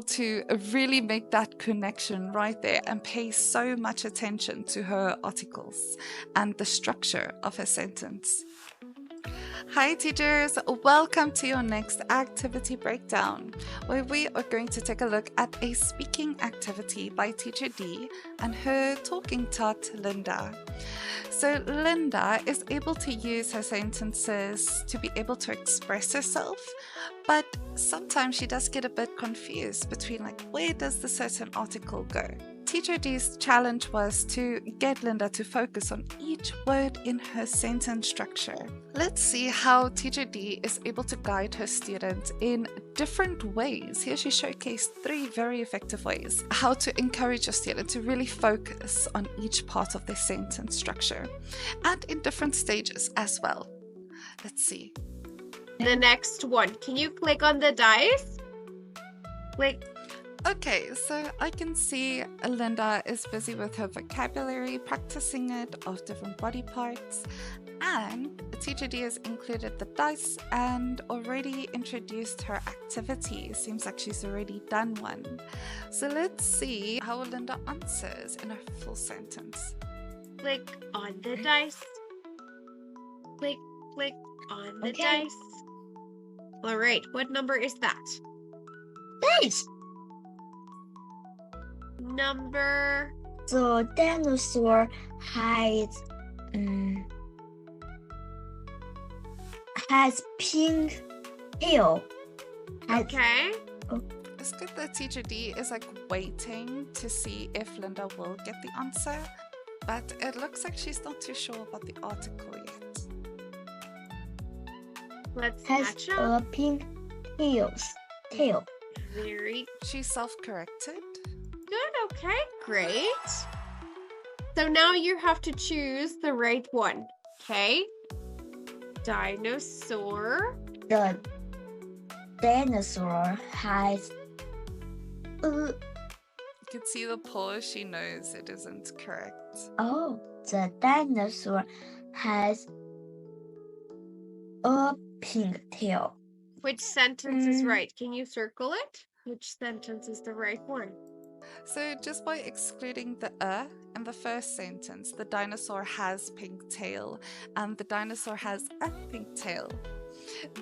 to really make that connection right there and pay so much attention to her articles and the structure of her sentence. Hi teachers, welcome to your next activity breakdown, where we are going to take a look at a speaking activity by Teacher D and her talking tot Linda. So Linda is able to use her sentences to be able to express herself, but sometimes she does get a bit confused between like, where does the certain article go? Teacher D's challenge was to get Linda to focus on each word in her sentence structure. Let's see how Teacher D is able to guide her students in different ways. Here she showcased 3 very effective ways how to encourage your student to really focus on each part of their sentence structure, and in different stages as well. Let's see. The next one, can you click on the dice? Click. Okay, so I can see Linda is busy with her vocabulary, practicing it of different body parts, and Teacher D has included the dice and already introduced her activity. Seems like she's already done one. So let's see how Linda answers in a full sentence. Click on the dice. Click on the dice. All right, what number is that? Dice. Number. The dinosaur has pink tail. Okay. It's good that Teacher D is like waiting to see if Linda will get the answer, but it looks like she's not too sure about the article yet. Let's Has match up. a pink tail. Very She's self-corrected. good. Okay, great. So now you have to choose the right one. Okay. Dinosaur. The dinosaur has a You can see the pause. She knows it isn't correct. the dinosaur has a pink tail. Which sentence is right? Can you circle it? Which sentence is the right one? So just by excluding the in the first sentence, the dinosaur has pink tail and the dinosaur has a pink tail.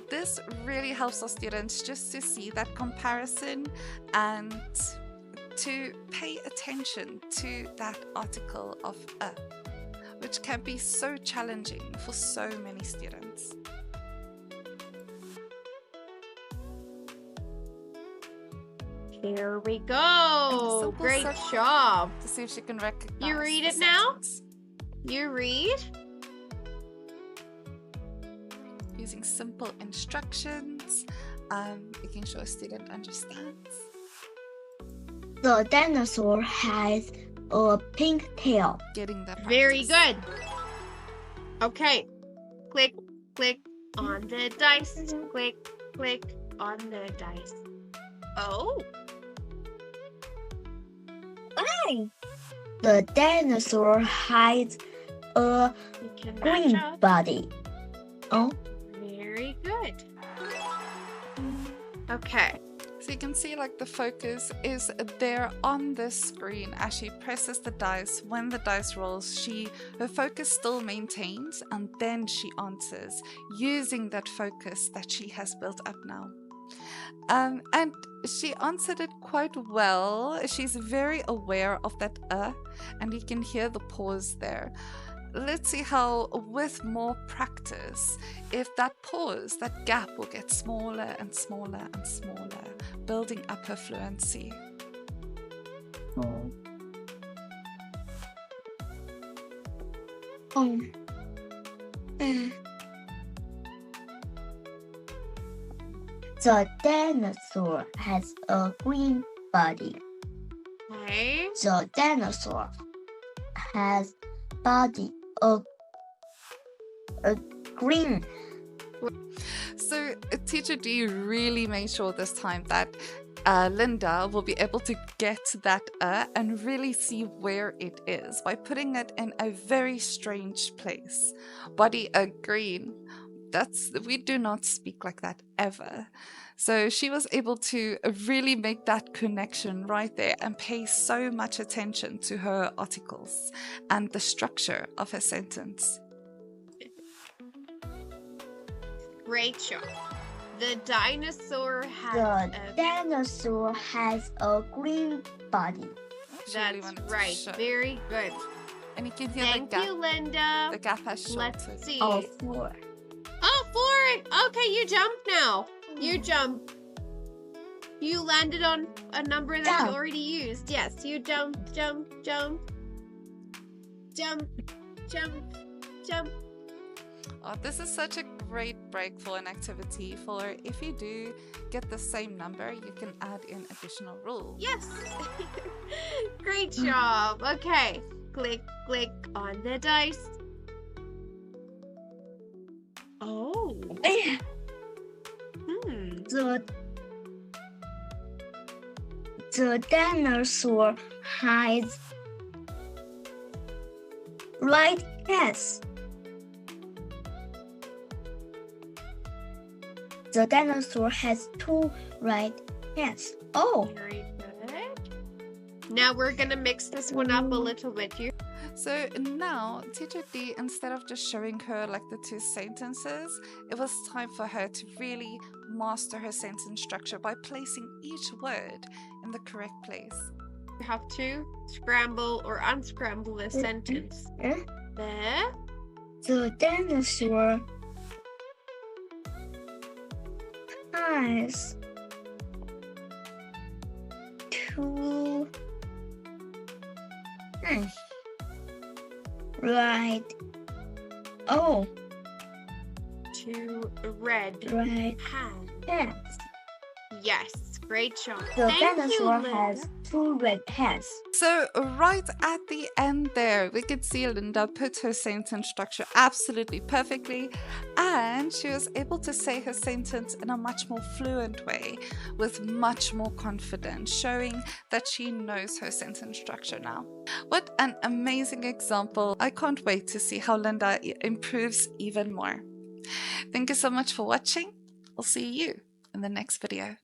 This really helps our students just to see that comparison and to pay attention to that article of which can be so challenging for so many students. Here we go. simple Great circle. job. To see if she can recognize. You read the it now? sentence. You read. Using simple instructions, making sure a student understands. The dinosaur has a pink tail. Getting that Very practice. good. Okay. Click on the dice. Click on the dice. Oh. The dinosaur has a You can match green up. body. Very good. Okay. So you can see like the focus is there on the screen as she presses the dice. When the dice rolls, her focus still maintains and then she answers using that focus that she has built up now. And she answered it quite well. She's very aware of that and you can hear the pause there. Let's see how, with more practice, if that pause, that gap will get smaller and smaller and smaller, building up her fluency. The dinosaur has a green body. Okay. The dinosaur has body of a green. So Teacher D really made sure this time that Linda will be able to get that and really see where it is by putting it in a very strange place. Body green, we do not speak like that ever. So she was able to really make that connection right there and pay so much attention to her articles and the structure of her sentence. Great job. The dinosaur The has a... dinosaur has a green body. She really That's wanted to right. show. Very good. And you can hear Thank you, Linda. the gap has Let's shortened. see. Oh, 4. Oh, 4. Okay, you jumped now. You jump. You landed on a number that you Jump. already used. Yes, you jump, jump, jump. Jump, jump, jump. Oh, this is such a great break for an activity. For if you do get the same number, you can add in additional rules. Yes. Great job. Okay. Click, click on the dice. Oh. The dinosaur has right heads. The dinosaur has 2 right heads. Oh, Very good. Now we're gonna mix this one up a little bit. So now, Teacher D, instead of just showing her like the 2 sentences, it was time for her to really master her sentence structure by placing each word in the correct place. You have to scramble or unscramble the sentence. the dinosaur has 2 right. Oh, 2 red right hands. heads. Yes, great job. The Thank you, dinosaur Linda. has 2 red heads. So right at the end there, we could see Linda put her sentence structure absolutely perfectly, and she was able to say her sentence in a much more fluent way with much more confidence, showing that she knows her sentence structure now. What an amazing example. I can't wait to see how Linda improves even more. Thank you so much for watching. I'll see you in the next video.